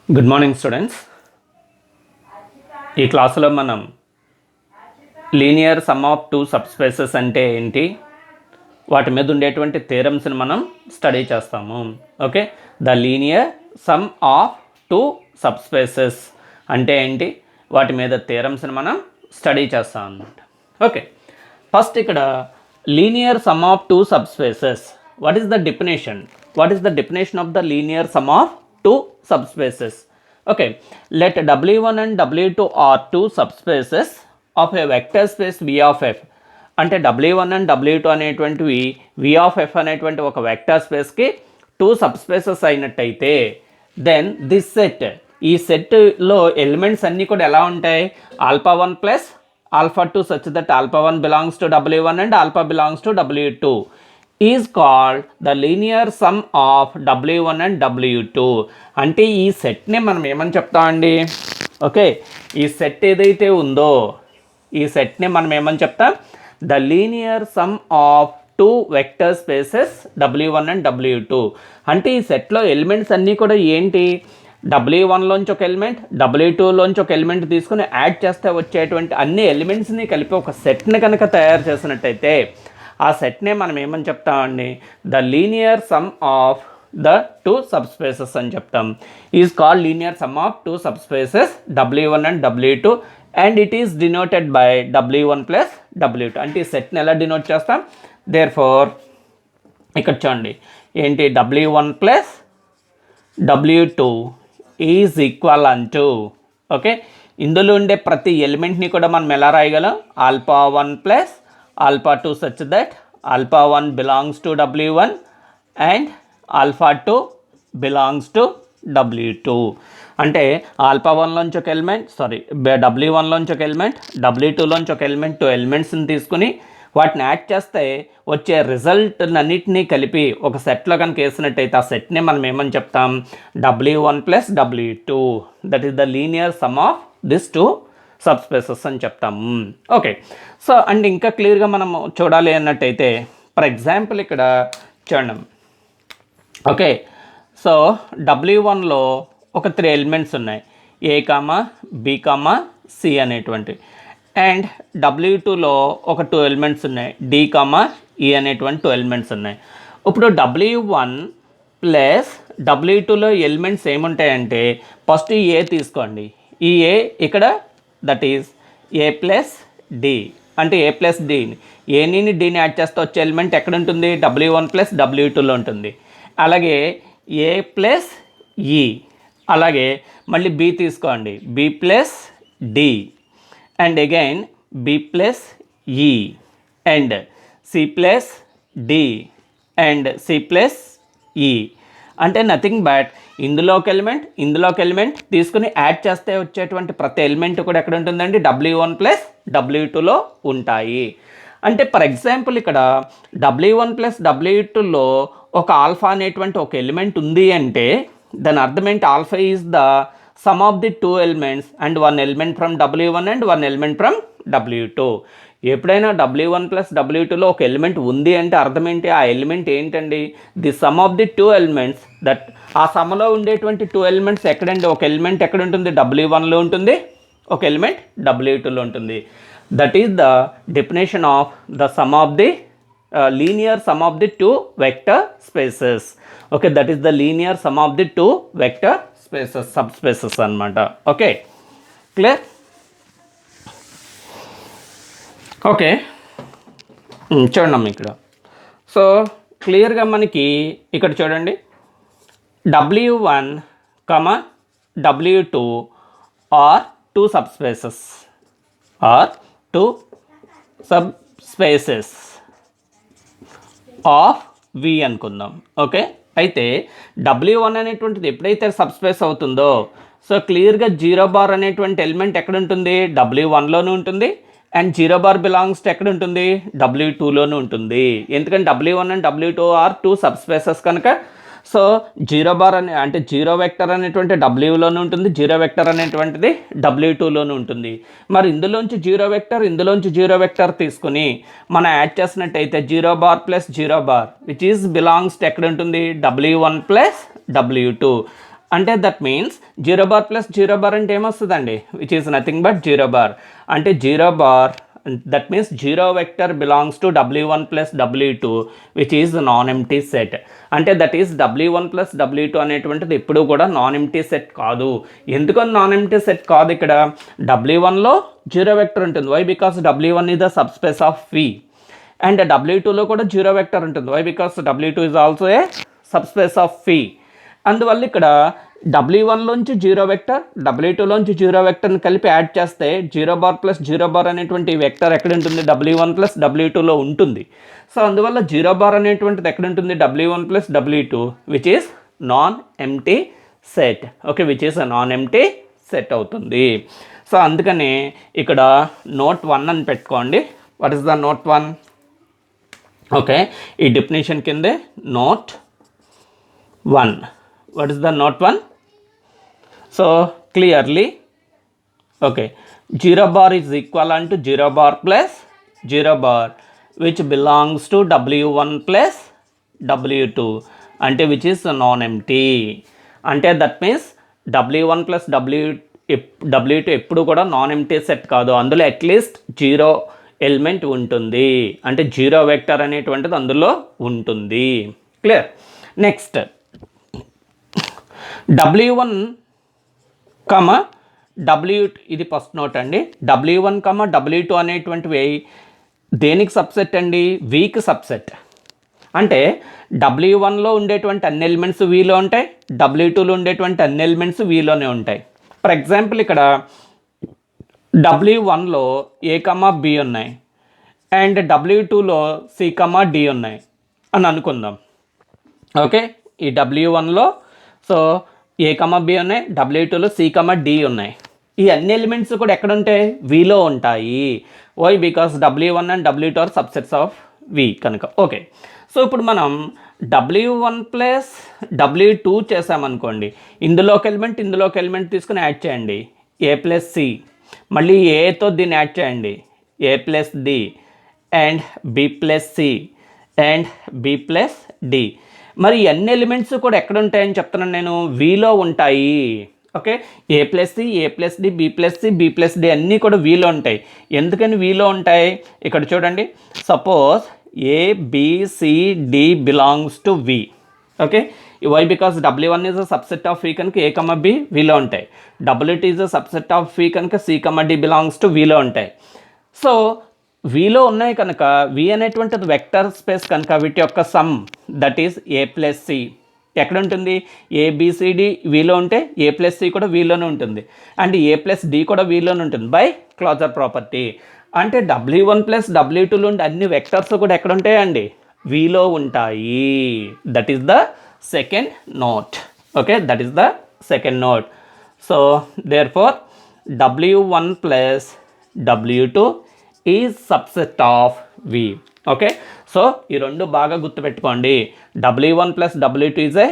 Good morning students. ఈ క్లాసులో మనం linear sum of two subspaces అంటే ఏంటి, వాటి మీద ఉండేటువంటి థియరమ్స్ని మనం స్టడీ చేస్తాము. Okay, the linear sum of two subspaces అంటే ఏంటి, వాటి మీద థియరమ్స్ని మనం స్టడీ చేస్తాం అన్నమాట. ఓకే, ఫస్ట్ ఇక్కడ linear sum of two subspaces, what is the definition of the linear sum of two subspaces? Okay, let W1 and W2 are two subspaces of a vector space V of f. అంటే W1 and W2 అనేటువంటివి V of f అనేటువంటి ఒక vector స్పేస్కి two subspaces అయినట్టయితే, then this set, ఈ సెట్లో elements అన్నీ కూడా ఎలా ఉంటాయి, alpha 1 plus alpha 2 such that alpha 1 belongs to W1 and alpha belongs to W2 is called the linear sum of W1 and W2. అంటే ఈ సెట్ని మనం ఏమని చెప్తామండి, ఓకే, ఈ సెట్ ఏదైతే ఉందో ఈ సెట్ని మనం ఏమని చెప్తాం, the linear sum of two vector spaces W1 and W2. అంటే ఈ సెట్లో ఎలిమెంట్స్ అన్నీ కూడా ఏంటి, W1లోంచి ఒక ఎలిమెంట్, W2లోంచి ఒక ఎలిమెంట్ తీసుకుని యాడ్ చేస్తే వచ్చేటువంటి అన్ని ఎలిమెంట్స్ని కలిపి ఒక సెట్ని కనుక తయారు చేసినట్టయితే ఆ సెట్నే మనం ఏమని చెప్తామండి, the linear sum of the two subspaces అని చెప్తాం. Is called linear sum of two subspaces W1 and W2 and it is denoted by W1 plus W2. అంటే ఈ సెట్ని ఎలా డినోట్ చేస్తాం, దేర్ ఫోర్ ఇక్కడ చూడండి ఏంటి, W1 plus W2 is equal అంటూ, ఓకే, ఇందులో ఉండే ప్రతి ఎలిమెంట్ని కూడా మనం ఎలా రాయగలం, alpha 1 plus alpha 2 such that alpha 1 belongs to W1 and alpha 2 belongs to W2. అంటే ఆల్ఫా 1లోంచి ఒక ఎలిమెంట్, W1లోంచి ఒక ఎలిమెంట్, W2లోంచి ఒక ఎలిమెంట్, టూ ఎలిమెంట్స్ని తీసుకుని వాటిని యాడ్ చేస్తే వచ్చే రిజల్ట్ అన్నిటినీ కలిపి ఒక సెట్లో కనుక వేసినట్టయితే ఆ సెట్ని మనం ఏమని చెప్తాం, W1 plus W2, that is the linear sum of this two subspaces అని చెప్తాము. ఓకే, సో అండ్ ఇంకా క్లియర్గా మనం చూడాలి అన్నట్టయితే, ఫర్ ఎగ్జాంపుల్ ఇక్కడ చూడండి, ఓకే, సో W1లో ఒక 3 ఎలిమెంట్స్ ఉన్నాయి, A, B, C అనేటువంటి, అండ్ W2లో ఒక 2 ఎలిమెంట్స్ ఉన్నాయి, D, E అనేటువంటి 2 ఎలిమెంట్స్ ఉన్నాయి. ఇప్పుడు W1 ప్లస్ W2లో ఎలిమెంట్స్ ఏముంటాయంటే, ఫస్ట్ ఈ A తీసుకోండి, ఈ A ఇక్కడ that is A plus D, అంటే A ప్లస్ D, ఏని Dని యాడ్ చేస్తే వచ్చే ఎలిమెంట్ ఎక్కడ ఉంటుంది, W1 ప్లస్ W2లో ఉంటుంది. అలాగే A ప్లస్ E, అలాగే మళ్ళీ B తీసుకోండి, B plus D, and again B plus E, and C plus D, and C plus E. అంటే నథింగ్ బట్ ఇందులో ఒక ఎలిమెంట్ తీసుకుని యాడ్ చేస్తే వచ్చేటువంటి ప్రతి ఎలిమెంట్ కూడా ఎక్కడ ఉంటుందండి, W1 ప్లస్ W2లో ఉంటాయి. అంటే ఫర్ ఎగ్జాంపుల్ ఇక్కడ W1 ప్లస్ W2లో ఒక ఆల్ఫా అనేటువంటి ఒక ఎలిమెంట్ ఉంది అంటే దాని అర్థం ఏంటి, alpha is the sum of the two elements and one element from W1 and one element from W2. ఎప్పుడైనా W1 ప్లస్ W2లో ఒక ఎలిమెంట్ ఉంది అంటే అర్థం ఏంటి, ఆ ఎలిమెంట్ ఏంటండి, the sum of the two elements, that ఆ సమ్లో ఉండేటువంటి టూ ఎలిమెంట్స్ ఎక్కడండి, ఒక ఎలిమెంట్ ఎక్కడ ఉంటుంది, W1లో ఉంటుంది, ఒక ఎలిమెంట్ W2లో ఉంటుంది. That is the definition of the sum of the linear sum of the two vector spaces. Okay, that is the linear sum of the two vector spaces, subspaces అనమాట. Okay, clear? Okay, చూడండి ఇక్కడ, so క్లియర్గా మనకి ఇక్కడ చూడండి, W1, W2 are two subspaces of V అనుకుందాం. Okay, అయితే W1 అనేటువంటిది ఎప్పుడైతే సబ్స్పేస్ అవుతుందో, సో క్లియర్గా 0 బార్ అనేటువంటి ఎలిమెంట్ ఎక్కడ ఉంటుంది, W1లోనూ ఉంటుంది, అండ్ 0 బార్ బిలాంగ్స్ టు ఎక్కడ ఉంటుంది, W2లోనూ ఉంటుంది. ఎందుకంటే W1 and W2 are two subspaces కనుక, సో 0 బార్ అంటే 0 వెక్టర్ అనేటువంటి Wలోనూ ఉంటుంది, 0 వెక్టర్ అనేటువంటిది W2లోనూ ఉంటుంది. మరి ఇందులోంచి 0 వెక్టర్ తీసుకుని మనం యాడ్ చేసినట్టయితే 0 bar plus 0 bar which is belongs to ఎక్కడ ఉంటుంది, W1 ప్లస్ W2. అంటే that means 0 bar plus 0 bar అంటే ఏమొస్తుందండి, which is nothing but 0 bar. అంటే 0 bar that means 0 vector belongs to W1 plus W2 which is non empty set. అంటే that is W1 plus W2 అనేటువంటిది ఎప్పుడు కూడా non empty set కాదు. ఎందుకని non empty set కాదు? ఇక్కడ W1లో 0 వెక్టర్ ఉంటుంది. Why? Because W1 is the subspace of V. And W2లో కూడా 0 వెక్టర్ ఉంటుంది. Why? Because W2 is also a subspace of V. అందువల్ల ఇక్కడ W1లోంచి 0 వెక్టర్, W2లోంచి 0 వెక్టర్ని కలిపి యాడ్ చేస్తే 0 బార్ ప్లస్ 0 బార్ అనేటువంటి వెక్టర్ ఎక్కడ ఉంటుంది, W1 ప్లస్ W2లో ఉంటుంది. సో అందువల్ల 0 బార్ అనేటువంటిది ఎక్కడ ఉంటుంది, W1 plus W2 which is non empty set. Okay, which is non empty set అవుతుంది. సో అందుకని ఇక్కడ నోట్ 1 అని పెట్టుకోండి. What is the note 1? Okay, ఈ డెఫినేషన్ కిందే note 1. What is the note 1? So clearly, okay, 0 bar is equivalent to 0 bar plus 0 bar which belongs to W1 plus W2 అంటే which is non-empty. అంటే that means W1 plus W2 ఎప్పుడు కూడా non empty set కాదు. అందులో at least 0 element ఉంటుంది. అంటే 0 vector అనేటువంటిది అందులో ఉంటుంది. క్లియర్? నెక్స్ట్ W1, W2 ఇది ఫస్ట్ నోట్ అండి. W1, W2 అనేటువంటివి దేనికి సబ్సెట్ అండి? Week subset. అంటే W1లో ఉండేటువంటి అన్ని ఎలిమెంట్స్ వీలో ఉంటాయి, W2లో ఉండేటువంటి అన్ని ఎలిమెంట్స్ వీలోనే ఉంటాయి. ఫర్ ఎగ్జాంపుల్ ఇక్కడ W1లో A, B ఉన్నాయి అండ్ W2లో C, D ఉన్నాయి అని అనుకుందాం. ఓకే, ఈ W1లో సో A, B ఉన్నాయి, W2లో C, D ఉన్నాయి. ఈ అన్ని ఎలిమెంట్స్ కూడా ఎక్కడ ఉంటాయి? వీలో ఉంటాయి. Why? Because W1 and W2 are subsets of V కనుక. ఓకే, సో ఇప్పుడు మనం W1 ప్లస్ W2 చేసామనుకోండి. ఇందులోకి ఎలిమెంట్ తీసుకుని యాడ్ చేయండి. A ప్లస్ C, మళ్ళీ ఏతో దీన్ని యాడ్ చేయండి. A plus D and B plus C and B plus D. మరి అన్ని ఎలిమెంట్స్ కూడా ఎక్కడ ఉంటాయని చెప్తున్నాను నేను? వీలో ఉంటాయి. Okay, A plus C, A plus D, B plus C, B plus D అన్నీ కూడా వీలో ఉంటాయి. ఎందుకని వీలో ఉంటాయి? ఇక్కడ చూడండి, suppose A, B, C, D belongs to V. Okay, why? Because W1 is a subset of V కనుక A, B వీలో ఉంటాయి. W2 is a subset of V కనుక C, D బిలాంగ్స్ టు వీలో ఉంటాయి. సో వీలో ఉన్నాయి కనుక V అనేటువంటిది vector space కనుక వీటి యొక్క some that is A plus C ఎక్కడ ఉంటుంది? ABCD వీలో ఉంటే A ప్లస్ C కూడా వీలోనే ఉంటుంది అండ్ A ప్లస్ D కూడా వీలోనే ఉంటుంది బై క్లోజర్ ప్రాపర్టీ. అంటే W1 ప్లస్ W2లో ఉండే అన్ని వెక్టర్స్ కూడా ఎక్కడ ఉంటాయండి? వీలో ఉంటాయి. That is the second note. Okay, that is the second note. So therefore W1 plus W2 is subset of V. Okay, so ఈ రెండు బాగా గుర్తుపెట్టుకోండి. W1 plus W2 is a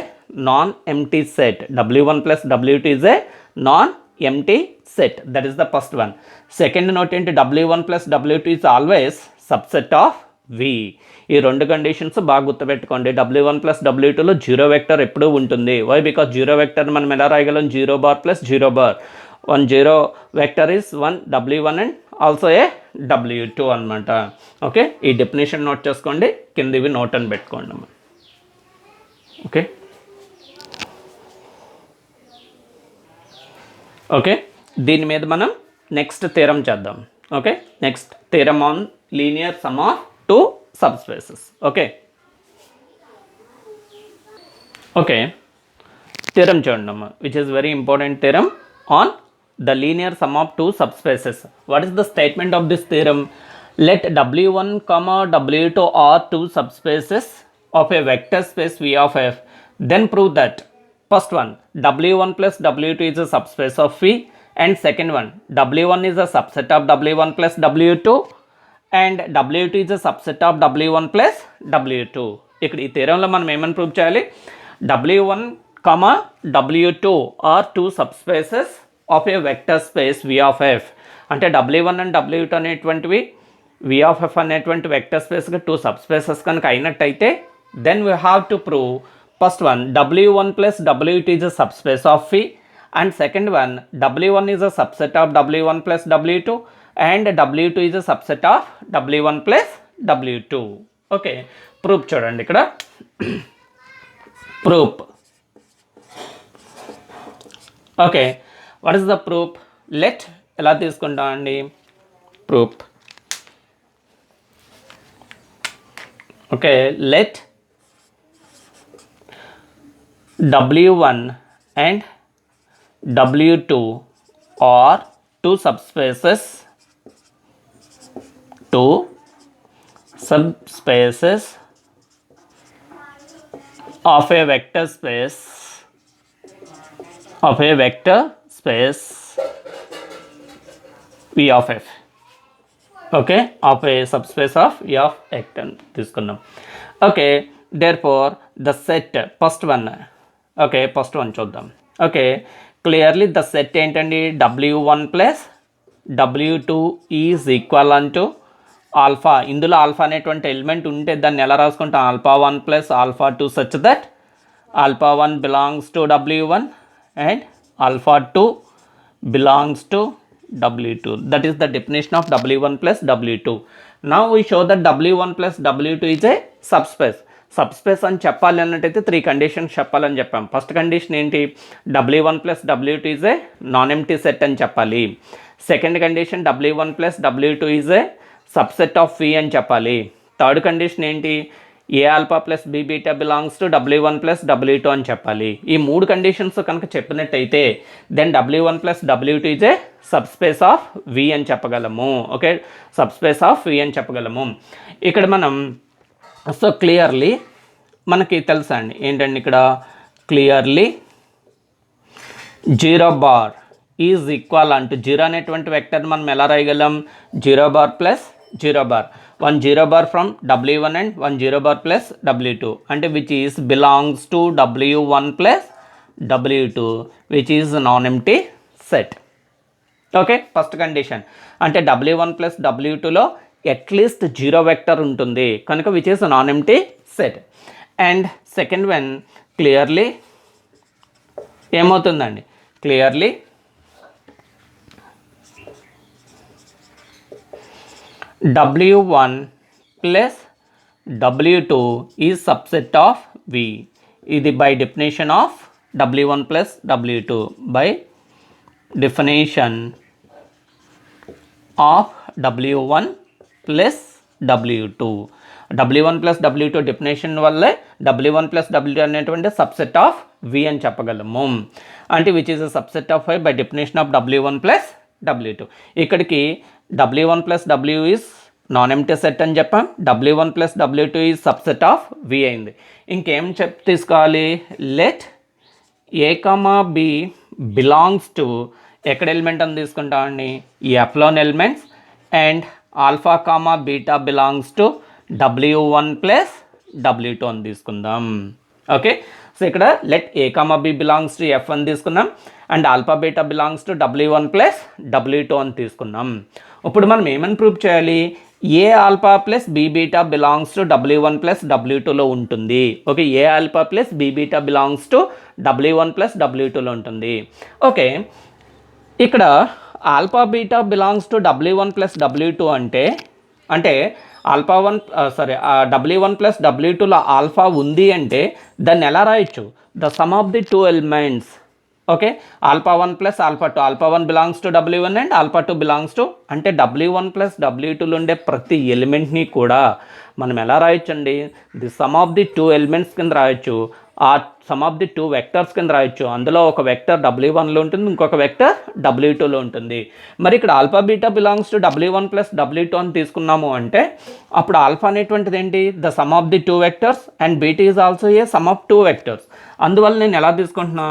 non empty set. W1 plus W2 is a non empty set. That is the first one. Second note ఏంటి? W1 plus W2 is always subset of V. ఈ రెండు conditions బాగా గుర్తుపెట్టుకోండి. W1 plus W2లో 0 vector ఎప్పుడూ ఉంటుంది. Why? Because 0 vector మనం ఎలా రాయగలం? 0 bar plus 0 bar. 1 0 vector is 1 W1 and also a W2 అనమాట. ఓకే, ఈ డెఫినేషన్ నోట్ చేసుకోండి, కింద ఇవి నోట్ అని పెట్టుకోండి. ఓకే ఓకే దీని మీద మనం నెక్స్ట్ థీరం చేద్దాం. Okay, next theorem on linear sum of 2 subspaces. Okay okay theorem చూడండి, which is very important theorem on the linear sum of 2 subspaces. What is the statement of this theorem? Let W1, W2 are 2 subspaces of a vector space V of F. Then prove that first one, W1 plus W2 is a subspace of V, and second one, W1 is a subset of W1 plus W2 and W2 is a subset of W1 plus W2. ఇక్కడ ఈ థీరంలో మనం ఏమని prove చేయాలి? W1, W2 are 2 subspaces of a vector space V of F. అంటే W1 and W2 అనేటువంటివి V of F అనేటువంటి vector స్పేస్గా 2 subspaces కనుక అయినట్టయితే then we have to prove First one, W1 plus W2 is a subspace of phi, and second one, W1 is a subset of W1 plus W2, and W2 is a subset of W1 plus W2. Okay, proof చూడండి ఇక్కడ. Proof. Okay, what is the proof? Let ఎలా తీసుకుంటామండి proof? Okay, let W1 and W2 are two subspaces of a vector space V of F. Okay, of A subspace of E of X అని తీసుకున్నాం. Okay, therefore the set first one. Okay, first one చూద్దాం. Okay, clearly the set ఏంటండి? W1 plus W2 is equal అంటూ alpha. ఇందులో alpha అనేటువంటి element ఉంటే దాన్ని ఎలా రాసుకుంటాం? Alpha 1 plus alpha 2 such that alpha 1 belongs to W1 and alpha 2 belongs to W2. That is the definition of W1 plus W2. Now we show that W1 plus W2 is a subspace. Subspace అని చెప్పాలి అన్నట్టయితే 3 conditions చెప్పాలని చెప్పాం. First condition ఏంటి? W1 plus W2 is a non empty set అని చెప్పాలి. Second condition W1 plus W2 is a subset of V అని చెప్పాలి. థర్డ్ కండిషన్ ఏంటి? A alpha plus b beta belongs to W1 plus W2 అని చెప్పాలి. ఈ 3 conditions కనుక చెప్పినట్టయితే then W1 plus W2 is a subspace of V అని చెప్పగలము. ఓకే, సబ్స్పేస్ ఆఫ్ V అని చెప్పగలము. ఇక్కడ మనం సో క్లియర్లీ మనకి తెలుసా అండి ఏంటండి ఇక్కడ? క్లియర్లీ 0 బార్ ఈజ్ ఈక్వల్ అంటూ 0 అనేటువంటి వెక్టర్ మనం ఎలా రాయగలం? 0 bar plus 0 bar, 1 0 bar from W1 and 1 0 bar plus W2 అంటే which is belongs to W1 plus W2 which is non empty set. Okay, first condition అంటే W1 ప్లస్ W2లో at least 0 vector ఉంటుంది కనుక which is non empty set. And second one clearly ఏమవుతుందండి? Clearly W1 plus W2 is subset of V. ఇది by definition of W1 plus W2 by definition of W1 plus W2. W1 plus W2 definition వల్లే W1 plus W2 అనేటువంటి subset of V అని చెప్పగలము. అంటే which is a subset of I by definition of W1 plus W2. ఇక్కడికి W1 plus W is non empty set అని చెప్పాం. W1 plus W2 is subset of V అయింది. ఇంకేం తీసుకోవాలి? Let A, B belongs to ఎక్కడ element అని తీసుకుంటామండి? ఎఫ్లోన్ elements and alpha comma beta belongs to W1 plus W2 అని తీసుకుందాం. ఓకే, సో ఇక్కడ let a comma b belongs to F అని తీసుకున్నాం and alpha beta belongs to W1 plus W2 అని తీసుకున్నాం. ఇప్పుడు మనం ఏమని ప్రూవ్ చేయాలి? A alpha plus b beta belongs to W1 plus W2లో ఉంటుంది. Okay, a alpha plus b beta belongs to W1 plus W2లో ఉంటుంది. ఓకే, ఇక్కడ alpha beta belongs to W1 plus W2 అంటే ఆల్ఫా 1 W1 ప్లస్ W2లో alpha ఉంది అంటే దాన్ని ఎలా రాయొచ్చు? The sum of the 2 elements. Okay, alpha 1 plus alpha 2, alpha 1 belongs to W1 and alpha 2 belongs to అంటే W1 ప్లస్ W2లో ఉండే ప్రతి ఎలిమెంట్ని కూడా మనం ఎలా రాయొచ్చండి? The sum of the 2 elements కింద రాయొచ్చు. ఆ సమ్ ఆఫ్ ది 2 వెక్టర్స్ కింద రాయొచ్చు. అందులో ఒక వెక్టర్ W1లో ఉంటుంది, ఇంకొక వెక్టర్ W2లో ఉంటుంది. మరి ఇక్కడ alpha beta belongs to W1 plus W2 అని తీసుకున్నాము అంటే అప్పుడు ఆల్ఫా అనేటువంటిది ఏంటి? The sum of the 2 vectors and beta is also A some of 2 vectors. అందువల్ల నేను ఎలా తీసుకుంటున్నా?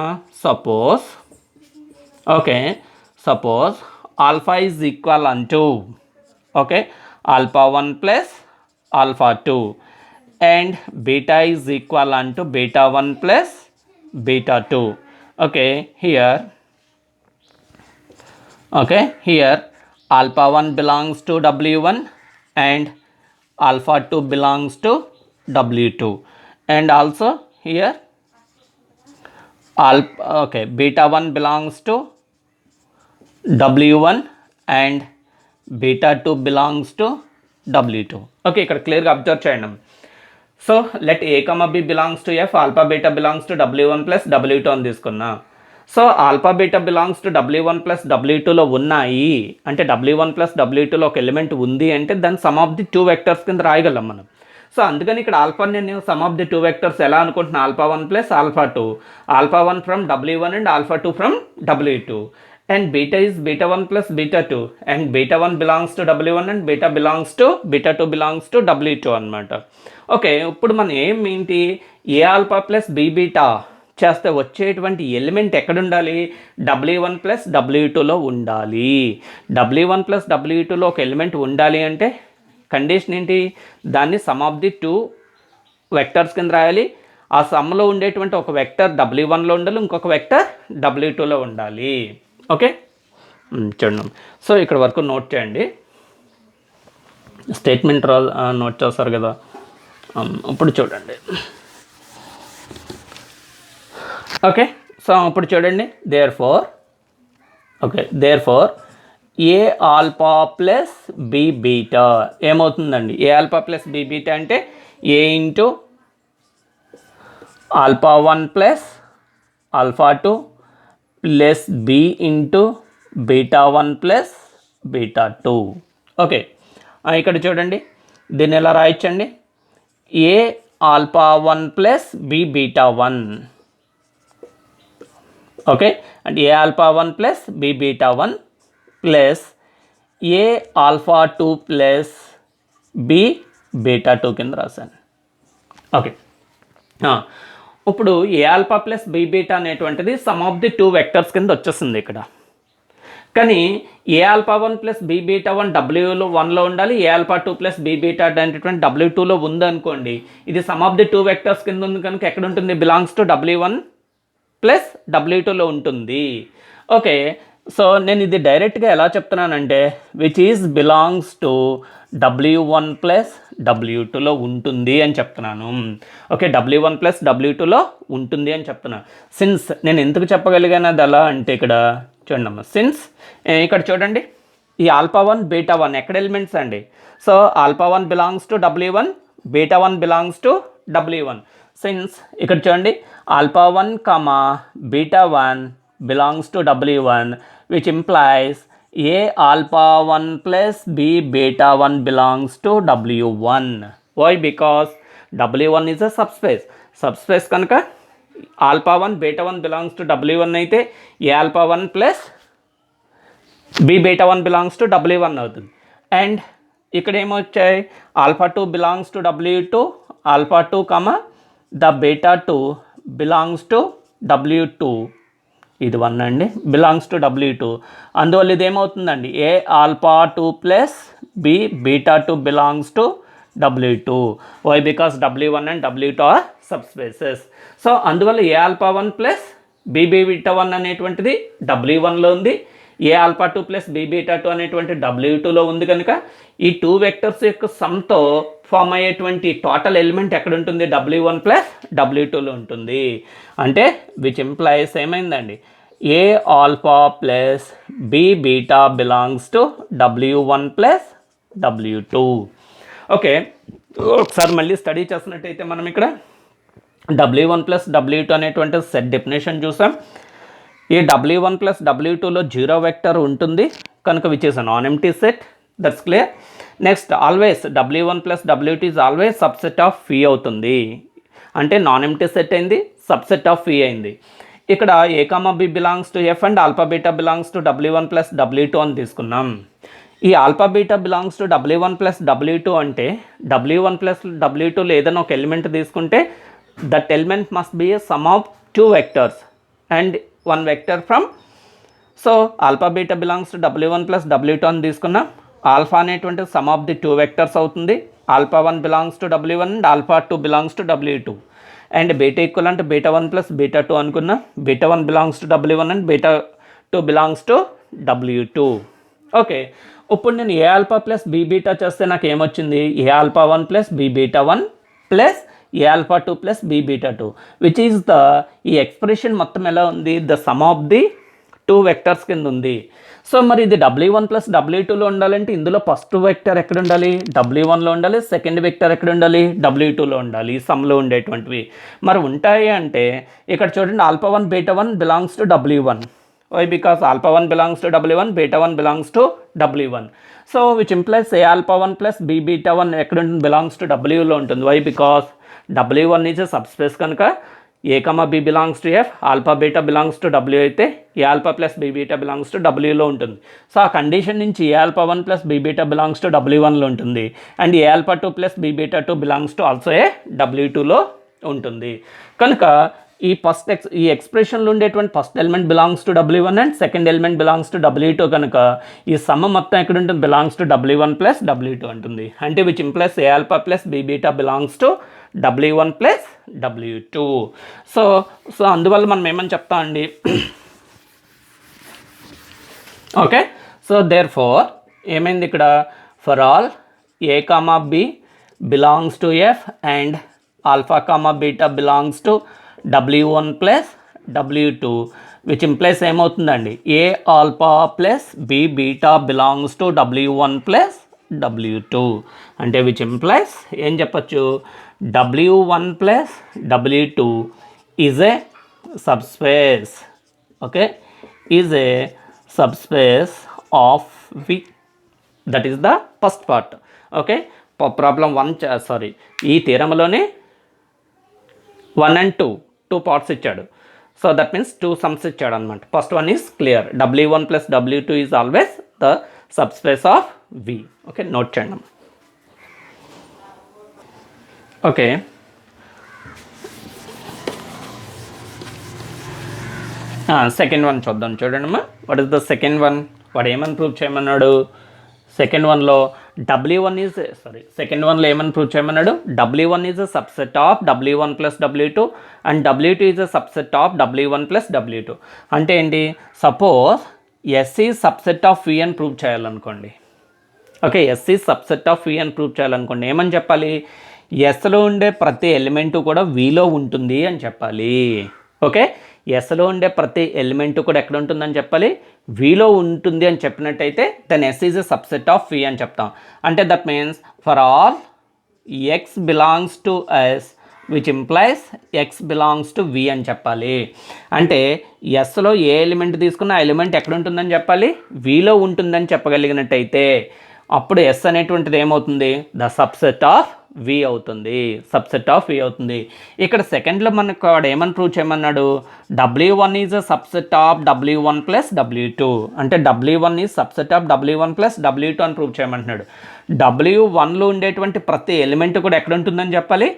సపోజ్ ఆల్ఫా ఈజ్ ఈక్వల్ అంటూ alpha 1 plus alpha 2 and beta is equal unto beta 1 plus beta 2. Here alpha 1 belongs to W1 and alpha 2 belongs to W2 and also here okay, beta 1 belongs to W1 and beta 2 belongs to W2. Okay, ఇక్కడ క్లియర్గా observe చేయండి. So let a comma b belongs to F, alpha beta belongs to W1 plus W2 అని తీసుకున్నా. So alpha beta belongs to W1 plus W2లో ఉన్నాయి అంటే W1 plus W2లో ఒక element ఉంది అంటే దాని సమ్ ఆఫ్ ది 2 వెక్టర్స్ కింద రాయగలం మనం. సో అందుకని ఇక్కడ ఆల్ఫా నేను సమ్ ఆఫ్ ది 2 వెక్టర్స్ ఎలా అనుకుంటున్నా, alpha 1 plus alpha 2, alpha 1 from W1 and alpha 2 from W2, and beta is beta 1 plus beta 2, and beta 1 belongs to W1 and beta 2 belongs to W2 అనమాట. Okay, ఇప్పుడు మనం ఏంటి a alpha plus b beta చేస్తే వచ్చేటువంటి element ఎక్కడ ఉండాలి, W1 plus W2లో ఉండాలి. W1 plus W2లో ఒక ఎలిమెంట్ ఉండాలి అంటే కండిషన్ ఏంటి, దాన్ని సమ్ ఆఫ్ ది 2 వెక్టర్స్ కింద రాయాలి. ఆ సమ్లో ఉండేటువంటి ఒక వెక్టర్ W1లో ఉండాలి, ఇంకొక వెక్టర్ W2లో ఉండాలి. ఓకే, చూడండి. సో ఇక్కడ వరకు నోట్ చేయండి, స్టేట్మెంట్ నోట్ చేస్తారు కదా. ఇప్పుడు చూడండి. ఓకే, సో ఇప్పుడు చూడండి. Therefore a alpha plus b beta ఏమవుతుందండి, a alpha plus b beta అంటే a into alpha 1 plus alpha 2 plus b into beta 1 plus beta 2. Okay, ఇక్కడ చూడండి, దీన్ని ఎలా రాయొచ్చండి, a alpha 1 plus b beta 1. Okay, అంటే a alpha 1 plus b beta 1 plus a alpha 2 plus b beta 2 కింద రాశాను. Okay, ఇప్పుడు a alpha plus b beta అనేటువంటిది సమ్ ఆఫ్ ది 2 వెక్టర్స్ కింద వచ్చేస్తుంది ఇక్కడ. కానీ ఏ ఆల్ఫా 1 ప్లస్ బి బీటా 1 W1లో ఉండాలి, ఏ ఆల్ఫా 2 ప్లస్ బి బీటా అనేటువంటి W2లో ఉందనుకోండి, ఇది సమ్ ఆఫ్ ది 2 వెక్టర్స్ కింద ఉంది కనుక ఎక్కడ ఉంటుంది, బిలాంగ్స్ టు W1 ప్లస్ W2లో ఉంటుంది. ఓకే, సో నేను ఇది డైరెక్ట్గా ఎలా చెప్తున్నానంటే which is belongs to W1 plus W2లో ఉంటుంది అని చెప్తున్నాను. ఓకే, W1 ప్లస్ W2లో ఉంటుంది అని చెప్తున్నాను. సిన్స్ నేను ఎందుకు చెప్పగలిగాను అది అలా అంటే ఇక్కడ చూడండి, సిన్స్ ఇక్కడ చూడండి, ఈ ఆల్ఫా 1 బీటా 1 ఎక్కడ ఎలిమెంట్స్ అండి. So alpha 1 belongs to W1, beta 1 belongs to W1. Since ఇక్కడ చూడండి, alpha 1 comma beta 1 belongs to W1, which implies A alpha 1 plus B beta 1 belongs to W1. Why? Because W1 is a subspace. Subspace కనుక alpha 1 beta 1 belongs to W1 అయితే A alpha 1 plus B beta 1 belongs to W1 అవుతుంది. And ఇక్కడ ఏమొచ్చాయి, alpha 2 belongs to W2, alpha 2 comma the beta 2 belongs to W2. ఇది 1 అండి, belongs to W2. అందువల్ల ఇది ఏమవుతుందండి, a alpha 2 plus b beta 2 belongs to W2. Why? Because W1 and W2 are subspaces. So అందువల్ల a alpha 1 plus b beta 1 అనేటువంటిది W1లో ఉంది, a alpha 2 plus b beta 2 అనేటువంటి W2లో ఉంది కనుక ఈ 2 వెక్టర్స్ యొక్క సమ్తో ఫామ్ అయ్యేటువంటి టోటల్ ఎలిమెంట్ ఎక్కడ ఉంటుంది, W1 ప్లస్ W2లో ఉంటుంది. అంటే విచ్ ఇంప్లైస్ ఏమైందండి, a alpha plus b beta belongs to W1 plus W2. Okay, ఒకసారి మళ్ళీ స్టడీ చేసినట్టయితే మనం ఇక్కడ W1 ప్లస్ W2 అనేటువంటి సెట్ డెఫినేషన్ చూసాం. ఈ W1 ప్లస్ W2లో 0 వెక్టర్ ఉంటుంది కనుక which is non empty set, that's clear. Next always W1 plus W2 is always subset of V అవుతుంది, అంటే నాన్ ఎంప్టీ సెట్ అయింది, సబ్సెట్ ఆఫ్ ఫీ అయింది. ఇక్కడ a comma b belongs to F and alpha beta belongs to W1 plus W2 అని తీసుకున్నాం. ఈ alpha beta belongs to W1 plus W2 అంటే W1 plus W2లో ఏదైనా ఒక ఎలిమెంట్ తీసుకుంటే that element must be a some of 2 vectors and 1 vector from. So alpha beta belongs to W1 plus W2 అని తీసుకున్నాం. ఆల్ఫా అనేటువంటి సమ్ ఆఫ్ ది 2 వెక్టర్స్ అవుతుంది, alpha 1 belongs to W1 and alpha 2 belongs to W2. And beta equal అంటే beta 1 plus beta 2 అనుకున్నాం, beta 1 belongs to W1 and beta 2 belongs to W2. Okay, ఇప్పుడు నేను ఏ alpha plus b beta చేస్తే నాకు ఏమొచ్చింది, ఏ alpha 1 plus b beta 1 plus a alpha 2 plus b beta 2 which is ఈ expression మొత్తం ఎలా ఉంది, the sum of the 2 vectors కింద ఉంది. సో మరి ఇది W1 ప్లస్ W2లో ఉండాలంటే ఇందులో ఫస్ట్ వెక్టర్ ఎక్కడ ఉండాలి, W1లో ఉండాలి, సెకండ్ వెక్టర్ ఎక్కడ ఉండాలి, W2లో ఉండాలి, ఈ సమ్లో ఉండేటువంటివి. మరి ఉంటాయి అంటే ఇక్కడ చూడండి alpha 1 beta 1 belongs to W1. Why because alpha 1 belongs to W1, beta 1 belongs to W1. So which implies a alpha 1 plus b beta 1 ఎక్కడ ఉంటుంది, బిలాంగ్స్ టు Wలో ఉంటుంది. Why because W1 is subspace కనుక a comma b belongs to F, alpha beta belongs to W అయితే a alpha plus b beta belongs to Wలో ఉంటుంది. So ఆ condition నుంచి a alpha 1 plus b beta belongs to W1లో ఉంటుంది and a alpha 2 plus b beta 2 belongs to also a W2లో ఉంటుంది. కనుక ఈ ఎక్స్ప్రెషన్లో ఉండేటువంటి first element belongs to W1 and second element belongs to W2 కనుక ఈ సమ్ మొత్తం ఎక్కడ ఉంటుంది, belongs to W1 plus W2 ఉంటుంది. అంటే which implies a alpha plus b beta belongs to W1 plus W2. So అందువల్ల మనం ఏమని చెప్తామండి, ఓకే. సో దేర్ ఫోర్ ఏమైంది ఇక్కడ, for all a comma b belongs to F and alpha comma beta belongs to W1 plus W2 which implies ఏమవుతుందండి, a alpha plus b beta belongs to W1 plus W2. అంటే which implies ఏం చెప్పచ్చు, W1 plus W2 is a subspace, okay, is a subspace of V. That is the first part. Okay, problem 1 ఈ థీరంలోనే 1 and 2 parts ఇచ్చాడు. So that means 2 sums ఇచ్చాడు అనమాట. First one is clear, W1 plus W2 is always the subspace of V. Okay, note చేయండి. Okay, second one చూద్దాం. చూడండి అమ్మా, what is the second one, వాడు ఏమని ప్రూవ్ చేయమన్నాడు, సెకండ్ వన్లో సెకండ్ వన్లో ఏమని ప్రూవ్ చేయమన్నాడు, W1 is a subset of W1 plus W2 and W2 is a subset of W1 plus W2. అంటే ఏంటి, suppose S is subset of V అని ప్రూవ్ చేయాలనుకోండి. Okay, S is subset of V అని prove చేయాలనుకోండి, ఏమని చెప్పాలి, Sలో ఉండే ప్రతి ఎలిమెంటు కూడా Vలో ఉంటుంది అని చెప్పాలి. ఓకే, ఎస్లో ఉండే ప్రతి ఎలిమెంట్ కూడా ఎక్కడ ఉంటుందని చెప్పాలి, Vలో ఉంటుంది అని చెప్పినట్టయితే then S is a subset of V అని చెప్తాం. అంటే that means for all X belongs to S which implies X belongs to V అని చెప్పాలి. అంటే ఎస్లో ఏ ఎలిమెంట్ తీసుకున్నా ఆ ఎలిమెంట్ ఎక్కడ ఉంటుందని చెప్పాలి, Vలో ఉంటుందని చెప్పగలిగినట్టయితే అప్పుడు S అనేటువంటిది ఏమవుతుంది, ద సబ్సెట్ ఆఫ్ V అవుతుంది, సబ్సెట్ ఆఫ్ V అవుతుంది. ఇక్కడ సెకండ్లో మనకు వాడు ఏమని ప్రూవ్ చేయమన్నాడు, W1 is a subset of W1 plus W2. అంటే W1 is subset of W1 plus W2 అని ప్రూవ్ చేయమంటున్నాడు. W1లో ఉండేటువంటి ప్రతి ఎలిమెంట్ కూడా ఎక్కడ ఉంటుందని చెప్పాలి,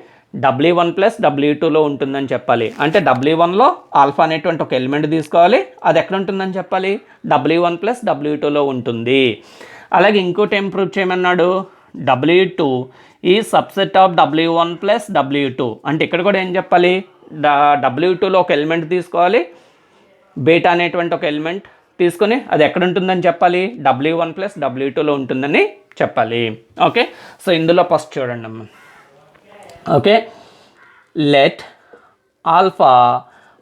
W1 ప్లస్ W2లో ఉంటుందని చెప్పాలి. అంటే W1లో ఆల్ఫా అనేటువంటి ఒక ఎలిమెంట్ తీసుకోవాలి, అది ఎక్కడ ఉంటుందని చెప్పాలి, W1 ప్లస్ W2లో ఉంటుంది. అలాగే ఇంకోటి ఏం ప్రూవ్ చేయమన్నాడు, W2 ఈ subset of W1 plus W2. అంటే ఇక్కడ కూడా ఏం చెప్పాలి, W2లో ఒక ఎలిమెంట్ తీసుకోవాలి, బీటా అనేటువంటి ఒక ఎలిమెంట్ తీసుకొని అది ఎక్కడ ఉంటుందని చెప్పాలి, W1 ప్లస్ W2లో ఉంటుందని చెప్పాలి. ఓకే, సో ఇందులో ఫస్ట్ చూడండి అమ్మ. Okay, let alpha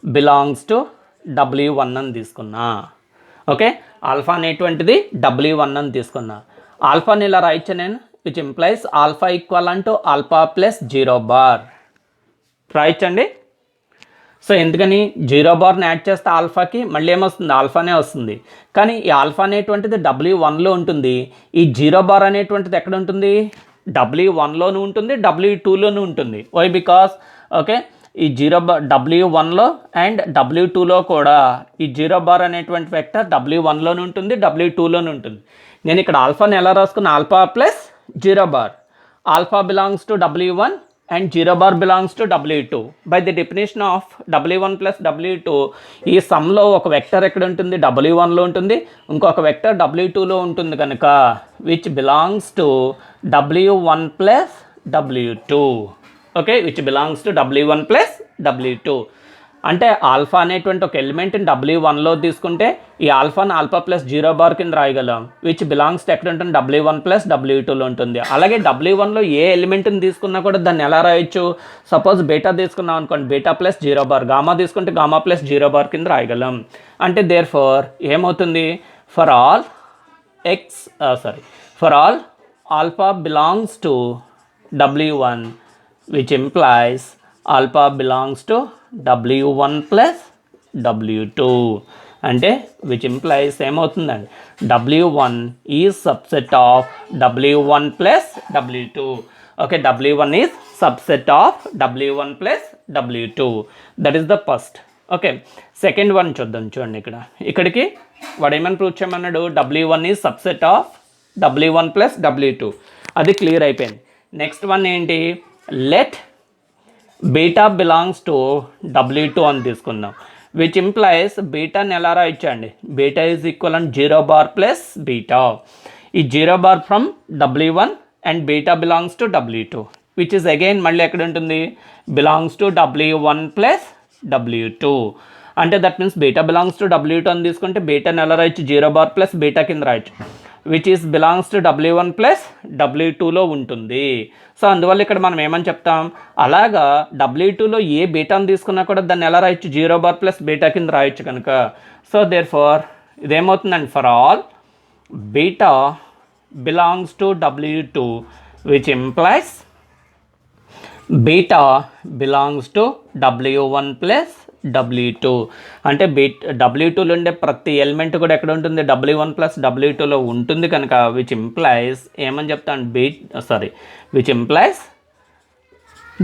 belongs to W1 అని తీసుకున్నా. ఓకే, ఆల్ఫా అనేటువంటిది W1 అని తీసుకున్నా. ఆల్ఫాని ఇలా రాయొచ్చు నేను, విచ్ ఇంప్లైస్ ఆల్ఫా ఈక్వల్ అంటూ ఆల్ఫా ప్లస్ 0 బార్ రాయొచ్చండి. సో ఎందుకని 0 బార్ని యాడ్ చేస్తే ఆల్ఫాకి మళ్ళీ ఏమొస్తుంది, ఆల్ఫానే వస్తుంది. కానీ ఈ ఆల్ఫా అనేటువంటిది W1లో ఉంటుంది, ఈ 0 బార్ అనేటువంటిది ఎక్కడ ఉంటుంది, W1లోనూ ఉంటుంది, W2లోనూ ఉంటుంది. వై బికాస్ ఓకే, ఈ 0 బార్ W1లో అండ్ W2లో కూడా ఈ 0 బార్ అనేటువంటి వెక్టర్ W1లోనూ ఉంటుంది, W2లోనూ ఉంటుంది. నేను ఇక్కడ ఆల్ఫాని ఎలా రాసుకున్నా, alpha plus 0 bar, alpha belongs to W1 and 0 bar belongs to W2. By the definition of W1 plus W2 ఈ సమ్లో ఒక వెక్టర్ ఎక్కడ ఉంటుంది, W1లో ఉంటుంది, ఇంకొక వెక్టర్ W2లో ఉంటుంది కనుక which belongs to W1 plus W2. Okay, which belongs to W1 plus W2. అంటే alpha అనేటువంటి ఒక ఎలిమెంట్ W1లో తీసుకుంటే ఈ ఆల్ఫాను ఆల్ఫా ప్లస్ 0 బార్ కింద రాయగలం, విచ్ బిలాంగ్స్ టు ఎక్కడ ఉంటుంది W1 ప్లస్ W2లో ఉంటుంది. అలాగే W1లో ఏ ఎలిమెంట్ని తీసుకున్నా కూడా దాన్ని ఎలా రాయొచ్చు, సపోజ్ బీటా తీసుకున్నాం అనుకోండి, బీటా ప్లస్ 0 బార్, గామా తీసుకుంటే గామా ప్లస్ 0 బార్ కింద రాయగలం. అంటే దేర్ ఫోర్ ఏమవుతుంది, for all alpha belongs to W1, which implies alpha belongs to W1 plus W2. అంటే which implies ఏమవుతుందండి, W1 is subset of W1 plus W2. Okay, W1 is subset of W1 plus W2. That is the first. Okay, second one చూద్దాం. చూడండి ఇక్కడికి వాడు ఏమని prove చేయమన్నాడు, W1 is subset of W1 plus W2. అది clear అయిపోయింది. Next one ఏంటి, let beta belongs to W2 అని తీసుకుందాం, విచ్ ఇంప్లైస్ బీటాని ఎలా రాయొచ్చండి, beta is equal and 0 bar plus beta. ఈ 0 bar from W1 and beta belongs to W2, which is again మళ్ళీ ఎక్కడ ఉంటుంది, belongs to W1 plus W2. అంటే that means beta belongs to W2 అని తీసుకుంటే బీటాని ఎలా రాయొచ్చు, 0 బార్ ప్లస్ బీటా కింద రాయొచ్చు, which is belongs to W1 plus W2లో ఉంటుంది. సో అందువల్ల ఇక్కడ మనం ఏమని చెప్తాం, అలాగా W2లో ఏ బీటాను తీసుకున్నా కూడా దాన్ని ఎలా రాయొచ్చు, 0 బార్ ప్లస్ బీటా కింద రాయొచ్చు కనుక. సో దేర్ ఫార్ ఇదేమవుతుందండి, for all beta belongs to W2, which implies beta belongs to W1 plus W2. అంటే W2లో ఉండే ప్రతి ఎలిమెంట్ కూడా ఎక్కడ ఉంటుంది, W1 ప్లస్ W2లో ఉంటుంది కనుక విచ్ ఇంప్లైస్ ఏమని చెప్తాను, which implies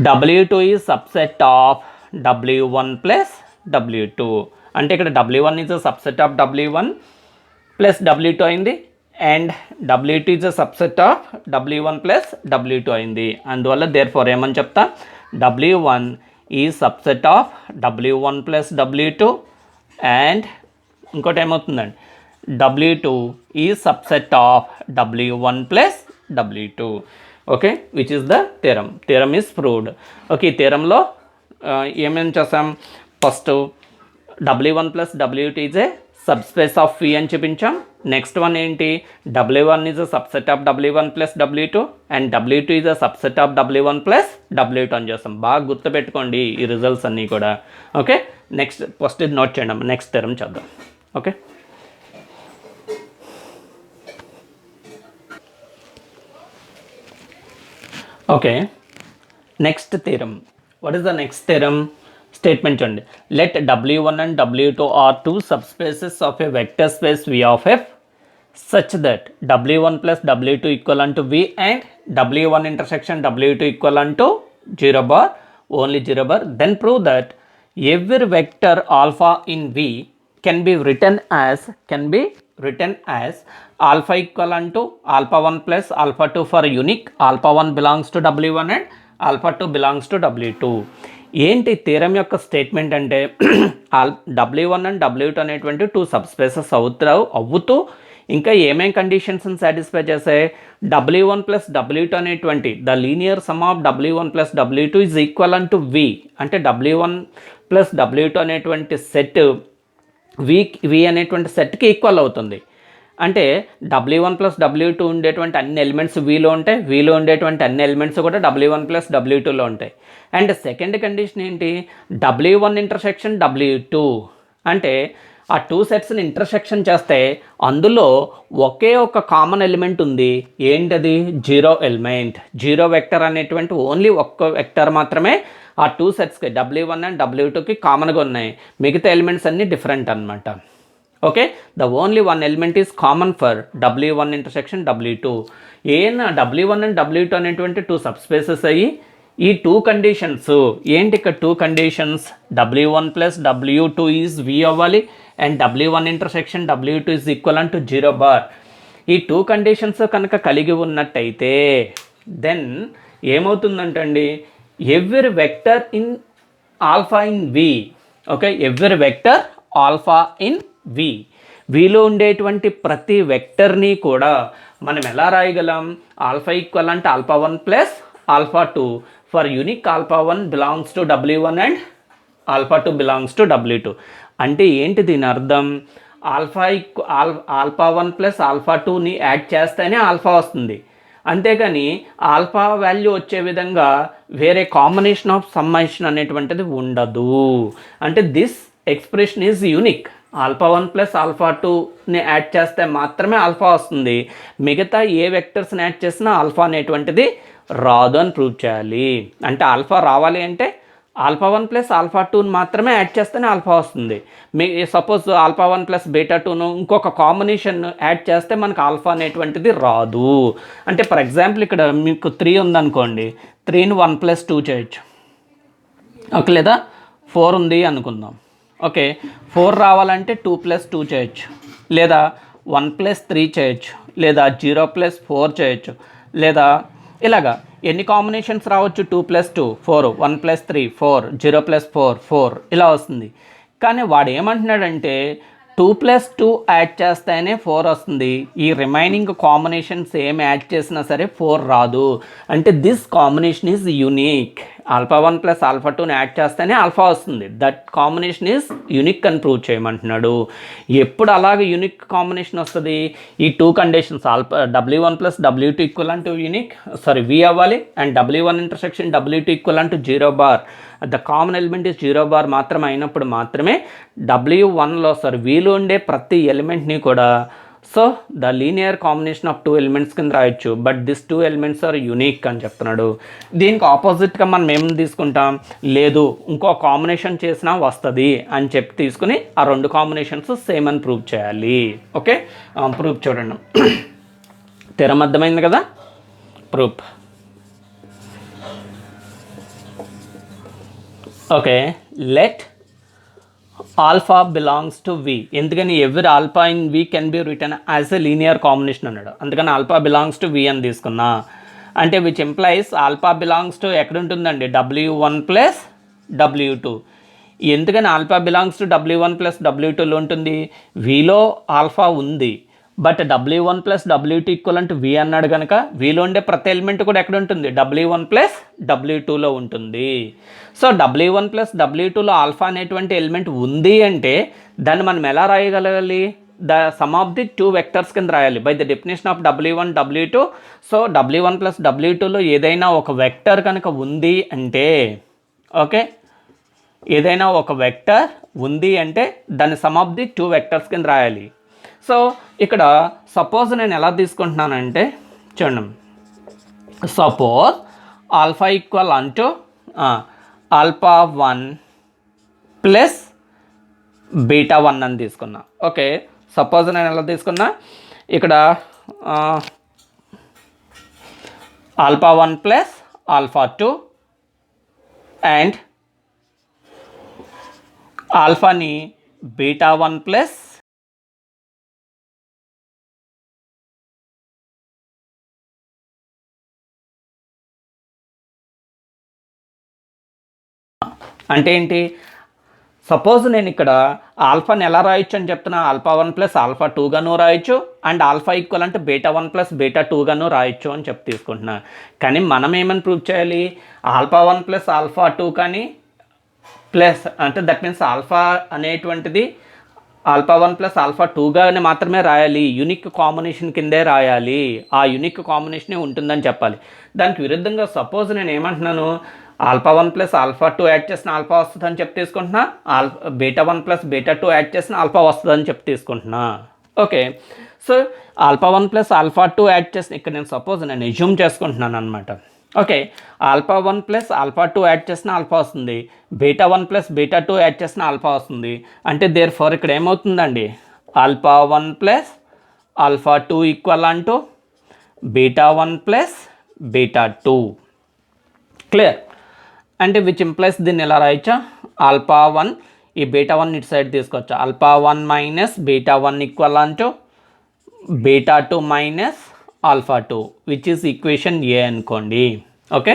W2 is subset of W1 plus W2. అంటే ఇక్కడ W1 is a subset of W1 plus W2 అయింది, and W2 is a subset of W1 plus W2 అయింది. అందువల్ల దేర్ ఫోర్ ఏమని చెప్తా, W1 is subset of W1 plus W2, and ఇంకోటి ఏమవుతుందండి, W2 is subset of W1 plus W2. Okay, which is the theorem is proved. Okay, ఈ థియరంలో ఏమేమి చేస్తాం, first W1 plus W2 is a subspace of V అని చూపించాం. Next one ఏంటి, W1 is a subset of W1 plus W2 and W2 is a subset of W1 plus W2 అని చేస్తాం. బాగా గుర్తుపెట్టుకోండి ఈ రిజల్ట్స్ అన్నీ కూడా. ఓకే, నెక్స్ట్ ఫస్ట్ ఇది నోట్ చేయండి, నెక్స్ట్ థియరం చేద్దాం. Okay, okay next theorem. What is the next theorem? Statement చూడండి, let W1 and W2 are two subspaces of a vector space V of F such that W1 plus W2 equivalent to V and W1 intersection W2 equivalent to 0 bar, only 0 bar. Then prove that every vector alpha in V can be written as alpha equivalent to alpha 1 plus alpha 2 for unique alpha 1 belongs to W1 and alpha 2 belongs to W2. ఏంటి theorem యొక్క statement అంటే, W1 and W2 అనేటువంటి two subspaces అవుతూ ఇంకా ఏమేం కండిషన్స్ని satisfy చేస్తాయి, W1 plus W2 అనేటువంటి the linear sum of W1 plus W2 is equal to V. అంటే W1 ప్లస్ W2 అనేటువంటి సెట్ V అనేటువంటి సెట్కి ఈక్వల్ అవుతుంది. అంటే W1 ప్లస్ W2 ఉండేటువంటి అన్ని ఎలిమెంట్స్ Vలో ఉంటాయి, Vలో ఉండేటువంటి అన్ని ఎలిమెంట్స్ కూడా W1 ప్లస్ W2లో ఉంటాయి. అండ్ సెకండ్ కండిషన్ ఏంటి, W1 ఇంటర్సెక్షన్ W2 అంటే ఆ టూ సెట్స్ని ఇంటర్సెక్షన్ చేస్తే అందులో ఒకే ఒక కామన్ ఎలిమెంట్ ఉంది. ఏంటది, జీరో ఎలిమెంట్, జీరో వెక్టర్ అనేటువంటి ఓన్లీ ఒక్క వెక్టర్ మాత్రమే ఆ టూ సెట్స్కి W1 అండ్ W2కి కామన్గా ఉన్నాయి. మిగతా ఎలిమెంట్స్ అన్నీ డిఫరెంట్ అనమాట. Okay, the only one element is common for W1 intersection W2. ఏనా W1 అండ్ W2 అనేటువంటి టూ సబ్స్పేసెస్ అయ్యి ఈ టూ కండిషన్స్ ఏంటి, ఇక్కడ two conditions W1 plus W2 is V అవ్వాలి and W1 intersection W2 is equal to 0 bar. ఈ two conditions కనుక కలిగి ఉన్నట్టయితే దెన్ ఏమవుతుందంటండి, every vector in alpha in V. Okay, every vector alpha in Vలో ఉండేటువంటి ప్రతి వెక్టర్ని కూడా మనం ఎలా రాయగలం, ఆల్ఫా ఈక్వల్ అంటే alpha 1 plus alpha 2 for unique alpha 1 belongs to W1 and alpha 2 belongs to W2. అంటే ఏంటి దీని అర్థం? ఆల్ఫా 1 ప్లస్ ఆల్ఫా 2ని యాడ్ చేస్తేనే ఆల్ఫా వస్తుంది, అంతేగాని ఆల్ఫా వాల్యూ వచ్చే విధంగా వేరే కాంబినేషన్ ఆఫ్ సమ్మేషన్ అనేటువంటిది ఉండదు. అంటే this expression is unique. Alpha 1 plus alpha 2ని యాడ్ చేస్తే మాత్రమే ఆల్ఫా వస్తుంది, మిగతా ఏ వెక్టర్స్ని యాడ్ చేసినా ఆల్ఫా అనేటువంటిది రాదు అని ప్రూవ్ చేయాలి. అంటే ఆల్ఫా రావాలి అంటే ఆల్ఫా 1 ప్లస్ ఆల్ఫా 2ని మాత్రమే యాడ్ చేస్తేనే ఆల్ఫా వస్తుంది. సపోజ్ ఆల్ఫా 1 ప్లస్ బీటా 2ను ఇంకొక కాంబినేషన్ యాడ్ చేస్తే మనకు ఆల్ఫా అనేటువంటిది రాదు. అంటే ఫర్ ఎగ్జాంపుల్ ఇక్కడ మీకు 3 ఉందనుకోండి, 3ని 1 ప్లస్ 2 చేయొచ్చు, ఓకే, లేదా 4 ఉంది అనుకుందాం, ఓకే, 4 రావాలంటే 2 ప్లస్ 2 చేయొచ్చు, లేదా 1 ప్లస్ 3 చేయొచ్చు, లేదా 0 ప్లస్ 4 చేయొచ్చు, లేదా ఇలాగా ఎన్ని కాంబినేషన్స్ రావచ్చు? 2 ప్లస్ 2 4, 1 ప్లస్ 3 4, 0 ప్లస్ 4 4 ఇలా వస్తుంది. కానీ వాడు ఏమంటున్నాడంటే 2 ప్లస్ 2 యాడ్ చేస్తేనే 4 వస్తుంది, ఈ రిమైనింగ్ కాంబినేషన్స్ ఏం యాడ్ చేసినా సరే 4 రాదు. అంటే this combination is unique. Alpha 1 plus alpha 2ని యాడ్ చేస్తేనే ఆల్ఫా వస్తుంది, దట్ కాంబినేషన్ ఈజ్ యూనిక్ అని ప్రూవ్ చేయమంటున్నాడు. ఎప్పుడు అలాగే యూనిక్ కాంబినేషన్ వస్తుంది? ఈ 2 conditions W1 plus W2 equal to unique, V అవ్వాలి, and W1 intersection W2 equal to 0 bar, the common element is 0 bar మాత్రమే అయినప్పుడు మాత్రమే W1లో Vలో ఉండే ప్రతి ఎలిమెంట్ని కూడా the linear combination of 2 elements కింద రాయొచ్చు, but this 2 elements are unique అని చెప్తున్నాడు. దీనికి ఆపోజిట్గా మనం ఏం తీసుకుంటాం? లేదు, ఇంకో కాంబినేషన్ చేసినా వస్తుంది అని చెప్పి తీసుకుని ఆ 2 కాంబినేషన్స్ సేమ్ అని ప్రూవ్ చేయాలి. ఓకే, ప్రూఫ్ చూడండి. థియరం అర్థమైంది కదా? Proof. Okay, let alpha belongs to V. ఎందుకని every alpha in V can be written as a linear combination అన్నాడు, అందుకని ఆల్ఫా బిలాంగ్స్ టు V అని తీసుకున్నా. అంటే which implies alpha belongs to ఎక్కడ ఉంటుందండి? W1 plus W2. ఎందుకని alpha belongs to W1 plus W2లో ఉంటుంది? Vలో ఆల్ఫా ఉంది, but W1 plus W2 equal to V అన్నాడు కనుక Vలో ఉండే ప్రతి ఎలిమెంట్ కూడా ఎక్కడ ఉంటుంది? W1 ప్లస్ W2లో ఉంటుంది. W1 ప్లస్ W2లో ఆల్ఫా అనేటువంటి ఎలిమెంట్ ఉంది అంటే దాన్ని మనం ఎలా రాయగలగాలి? The sum of the 2 vectors కింద రాయాలి by the definition of W1 W2. W1 plus W2లో ఏదైనా ఒక వెక్టర్ కనుక ఉంది అంటే, ఓకే, ఏదైనా ఒక వెక్టర్ ఉంది అంటే దాన్ని సమ్ ఆఫ్ ది 2 వెక్టర్స్ కింద రాయాలి. ఇక్కడ సపోజ్ నేను ఎలా తీసుకుంటున్నానంటే చూడండి, సపోజ్ ఆల్ఫా ఈక్వల్ అంటూ ఆల్ఫా 1 ప్లస్ బీటా 1 అని తీసుకున్నా. ఓకే, సపోజ్ నేను ఎలా తీసుకున్నా, ఇక్కడ ఆల్ఫా 1 ప్లస్ ఆల్ఫా 2 అండ్ ఆల్ఫాని బీటా 1 ప్లస్ అంటే ఏంటి? సపోజ్ నేను ఇక్కడ ఆల్ఫాని ఎలా రాయొచ్చు అని చెప్తున్నా, ఆల్ఫా 1 ప్లస్ ఆల్ఫా 2గాను రాయొచ్చు, అండ్ ఆల్ఫా ఈక్వల్ అంటే బీటా 1 ప్లస్ బీటా 2గాను రాయొచ్చు అని చెప్పి తీసుకుంటున్నా. కానీ మనం ఏమని ప్రూవ్ చేయాలి? ఆల్ఫా 1 ప్లస్ ఆల్ఫా 2 కానీ ప్లస్ అంటే దట్ మీన్స్ ఆల్ఫా అనేటువంటిది ఆల్ఫా 1 ప్లస్ ఆల్ఫా 2గానే మాత్రమే రాయాలి, యూనిక్ కాంబినేషన్ కిందే రాయాలి, ఆ యూనిక్ కాంబినేషనే ఉంటుందని చెప్పాలి. దానికి విరుద్ధంగా సపోజ్ నేను ఏమంటున్నాను, ఆల్ఫా 1 ప్లస్ ఆల్ఫా 2 యాడ్ చేసిన ఆల్ఫా వస్తుందని చెప్పి తీసుకుంటున్నా, బీటా 1 ప్లస్ బీటా 2 యాడ్ చేసిన ఆల్ఫా వస్తుందని చెప్పి తీసుకుంటున్నా. Okay, alpha 1 plus alpha 2 add చేసిన ఇక్కడ నేను సపోజ్ నేను ఎజ్యూమ్ చేసుకుంటున్నాను అనమాట. Okay, alpha 1 plus alpha 2 add చేసిన ఆల్ఫా వస్తుంది, బీటా 1 ప్లస్ బీటా 2 యాడ్ చేసిన ఆల్ఫా వస్తుంది. అంటే దేర్ ఫోర్ ఇక్కడ ఏమవుతుందండి? ఆల్ఫా 1 ప్లస్ ఆల్ఫా 2 ఈక్వల్ అంటూ బీటా 1 ప్లస్ బీటా 2. క్లియర్? అంటే విచ్ ఇంప్లైస్ దీన్ని ఎలా రాయొచ్చా? ఆల్ఫా 1 ఈ బీటా 1 ఇటు సైడ్ తీసుకోవచ్చు, ఆల్ఫా 1 మైనస్ బీటా 1 ఈక్వల్ అంటూ beta 2 minus alpha 2 which is equation A అనుకోండి. ఓకే,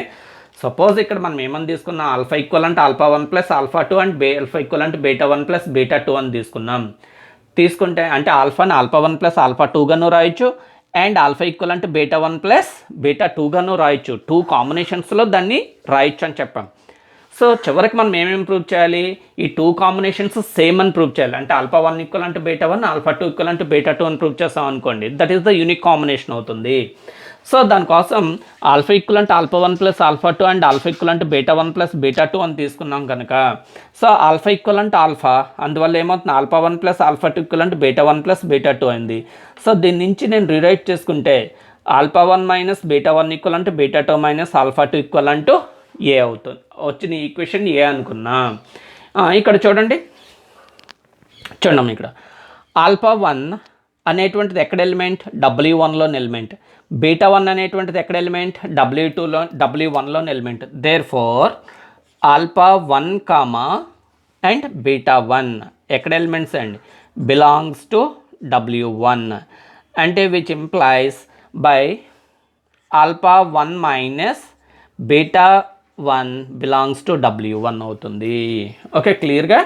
సపోజ్ ఇక్కడ మనం ఏమని తీసుకున్నాం, ఆల్ఫా ఈక్వల్ అంటే alpha 1 plus alpha 2 and alpha equal అంటే బీటా 1 ప్లస్ బీటా 2 అని తీసుకున్నాం. తీసుకుంటే అంటే ఆల్ఫాని ఆల్ఫా 1 ప్లస్ ఆల్ఫా 2గాను రాయొచ్చు, అండ్ ఆల్ఫా ఈక్వల్ అంటే బీటా 1 ప్లస్ బీటా 2గాను రాయొచ్చు. 2 కాంబినేషన్స్లో దాన్ని రాయొచ్చు అని చెప్పాం. సో చివరికి మనం ఏమేమి ప్రూవ్ చేయాలి, ఈ 2 కాంబినేషన్స్ సేమ్ అని ప్రూవ్ చేయాలి. అంటే α1 ఈక్వల్ అంటే β1, α2 ఈక్వల్ అంటే β2 అని ప్రూవ్ చేస్తాం అనుకోండి, that is the unique combination అవుతుంది. సో దానికోసం ఆల్ఫా ఈక్వల్ అంటే α1 ప్లస్ α2 అండ్ ఆల్ఫా ఈక్వల్ అంటే β1 ప్లస్ β2 అని తీసుకున్నాం కనుక, సో ఆల్ఫా ఈక్వల్ అంటే ఆల్ఫా, అందువల్ల ఏమవుతుంది α1 ప్లస్ α2 ఈక్వల్ అంటే β1 ప్లస్ β2 అయింది. సో దీని నుంచి నేను రీరైట్ చేసుకుంటే α1 మైనస్ β1 ఈక్వల్ అంటే β2 మైనస్ α2 ఈక్వల్ అంటూ ఏ అవుతుంది. వచ్చిన ఈక్వేషన్ ఏ అనుకున్నా. ఇక్కడ చూడండి ఇక్కడ α1 అనేటువంటిది ఎక్కడ ఎలిమెంట్, W1లోని ఎలిమెంట్. β1 అనేటువంటిది ఎక్కడ ఎలిమెంట్, W1లోని ఎలిమెంట్. దేర్ ఫోర్ α1 అండ్ β1 ఎక్కడ ఎలిమెంట్స్ అండి, బిలాంగ్స్ టు W1. అంటే which implies by α1 minus β1 belongs to W1 అవుతుంది. ఓకే, క్లియర్గా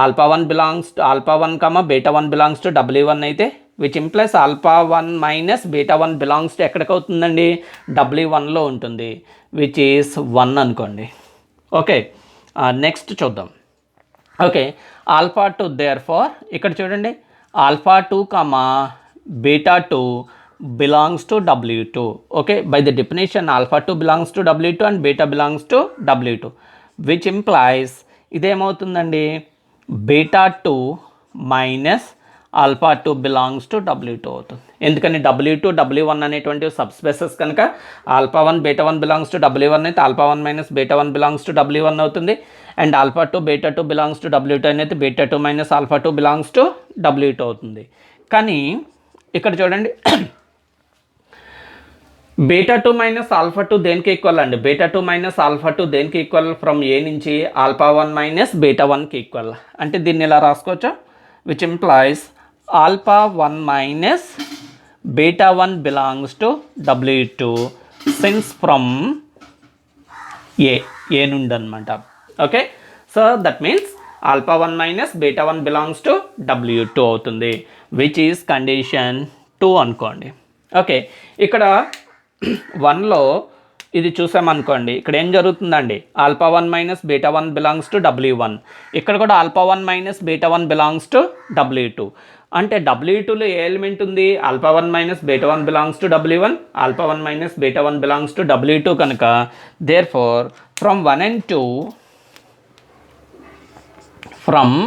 α1 β1 బిలాంగ్స్ టు W1 అయితే which implies α1 minus β1 belongs to ఎక్కడికి అవుతుందండి, W1లో ఉంటుంది, విచ్ ఈస్ 1 అనుకోండి. ఓకే, నెక్స్ట్ చూద్దాం. ఓకే, α2 దేర్ ఫార్ ఇక్కడ చూడండి α2 β2 belongs to W2. Okay, by the definition α2 belongs to W2 and beta belongs to W2, which implies ఇదేమవుతుందండి β2 మైనస్ α2 బిలాంగ్స్ టు W2 అవుతుంది. ఎందుకని W2 W1 అనేటువంటి సబ్ స్పేసెస్ కనుక α1 β1 belongs to W1 అయితే α1 minus β1 belongs to W1 అవుతుంది. And α2 β2 belongs to W2 అయితే β2 minus α2 belongs to W2 అవుతుంది. కానీ ఇక్కడ చూడండి β2 మైనస్ α2 దేనికి ఈక్వల్ అండి, β2 మైనస్ α2 దేనికి ఈక్వల్, ఫ్రమ్ ఏ నుంచి α1 మైనస్ β1కి ఈక్వల్. అంటే దీన్ని ఇలా రాసుకోవచ్చా, which implies α1 minus β1 belongs to W2 since from A నుండి అనమాట. Okay, so that means α1 minus β1 belongs to W2 అవుతుంది, విచ్ ఈస్ కండిషన్ 2 అనుకోండి. ఓకే, ఇక్కడ 1లో ఇది చూసామనుకోండి, ఇక్కడ ఏం జరుగుతుందండి, α1 మైనస్ β1 బిలాంగ్స్ టు W1, ఇక్కడ కూడా α1 మైనస్ β1 బిలాంగ్స్ టు W2. అంటే W2లో ఏ ఎలిమెంట్ ఉంది, α1 minus β1 belongs to W1, α1 minus β1 belongs to W2 కనుక therefore from 1 and 2 from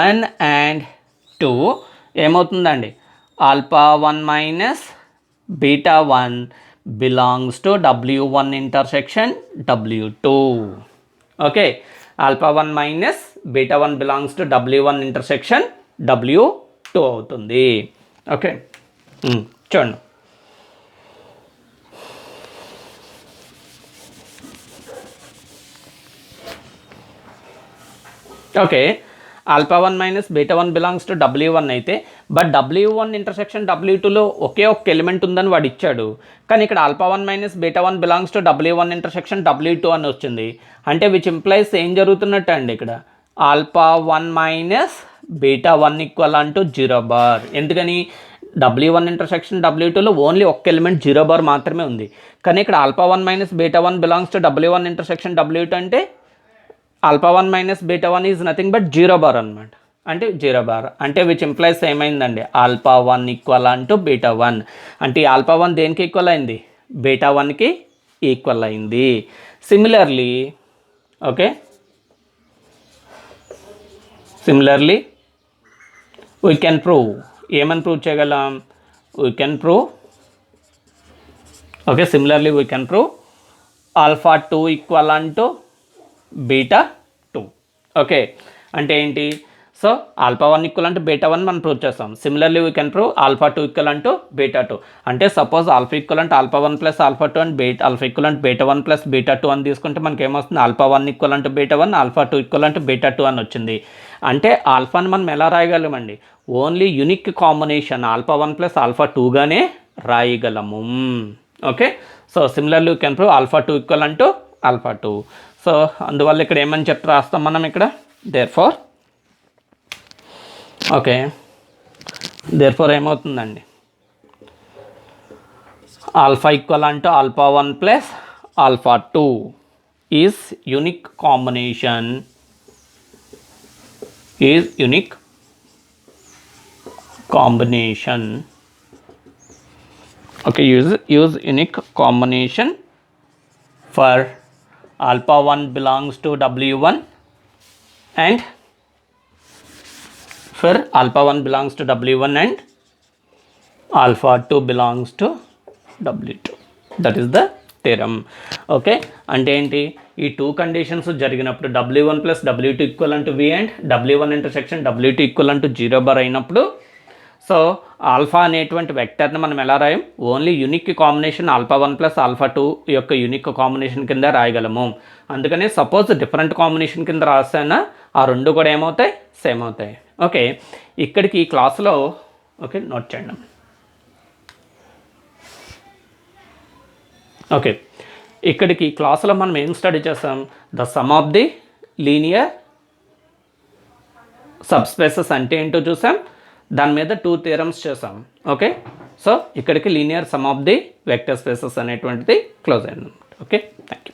1 and 2 ఏమవుతుందండి, α1 minus β1 belongs to W1 intersection W2. Okay, α1 minus β1 belongs to W1 intersection W2 అవుతుంది. Okay, చూడండి. Okay, α1 minus β1 belongs to W1 అయితే, but W1 intersection W2లో ఒకే ఒక్క element ఉందని వాడు ఇచ్చాడు. కానీ ఇక్కడ α1 minus β1 belongs to W1 intersection W2 అని వచ్చింది. అంటే విచ్ ఇంప్లైస్ ఏం జరుగుతున్నట్టు అండి, ఇక్కడ α1 మైనస్ β1 ఈక్వల్ అంటూ 0 బార్. ఎందుకని W1 ఇంటర్సెక్షన్ W2లో ఓన్లీ ఒక్క ఎలిమెంట్ 0 బార్ మాత్రమే ఉంది. కానీ ఇక్కడ α1 minus β1 belongs to W1 intersection W2 అంటే α1 minus β1 is nothing but 0 bar అనమాట. అంటే 0 బార్ అంటే విచ్ ఇంప్లైస్ ఏమైందండి, α1 ఈక్వల్ అంటూ β1. అంటే α1 దేనికి ఈక్వల్ అయింది, β1కి ఈక్వల్ అయింది. Similarly okay, similarly we can prove, ఏమని ప్రూవ్ చేయగలం, we can prove okay, similarly we can prove α2 equal అంటూ β2. ఓకే, అంటే ఏంటి, సో α1 ఈక్వల్ అంటే β1 మనం ప్రూవ్ చేస్తాం. Similarly we can prove α2 equal అంటూ β2. అంటే సపోజ్ ఆల్ఫా ఈక్వల్ అంటే α1 ప్లస్ α2 అండ్ ఆల్ఫా ఈక్వల్ అంటే β1 ప్లస్ β2 అని తీసుకుంటే మనకి ఏమొస్తుంది, α1 ఈక్వల్ అంటే β1, α2 ఈక్వల్ అంటే β2 అని వచ్చింది. అంటే ఆల్ఫాని మనం ఎలా రాయగలమండి, ఓన్లీ యూనిక్ కాంబినేషన్ α1 ప్లస్ α2గానే రాయగలము. Okay, so similarly we can prove α2 equal అంటూ α2. సో అందువల్ల ఇక్కడ ఏమని చెప్పి రాస్తాం మనం ఇక్కడ, therefore okay, therefore ఏమవుతుందండి, ఆల్ఫా ఈక్వల్ అంటూ α1 plus α2 is unique combination okay, use unique combination for alpha 1 belongs to w1 and for alpha 1 belongs to w1 and alpha 2 belongs to w2. that is the theorem. Okay, అంటే ఏంటి, ఈ two conditions జరిగినప్పుడు w1 plus w2 equal to v and w1 intersection w2 equal to 0 bar అయినప్పుడు, so alpha అనేటువంటి వెక్టర్ని మనం ఎలా రాయం, only unique combination alpha 1 plus alpha 2 యొక్క యూనిక్ కాంబినేషన్ కింద రాయగలము. అందుకని సపోజ్ డిఫరెంట్ కాంబినేషన్ కింద రాస్తానా ఆ రెండు కూడా ఏమవుతాయి, సేమ్ అవుతాయి. ఓకే, ఇక్కడికి ఈ క్లాస్లో ఓకే నోట్ చేయండి. ఓకే, ఇక్కడికి క్లాస్లో మనం ఏం స్టడీ చేస్తాం, the sum of the linear subspaces అంటే ఏంటో చూసాం, దాని మీద 2 థియరమ్స్ చేసాం. ఓకే, సో ఇక్కడికి linear sum of the vector spaces అనేటువంటిది క్లోజ్ అయింది. Okay, thank you.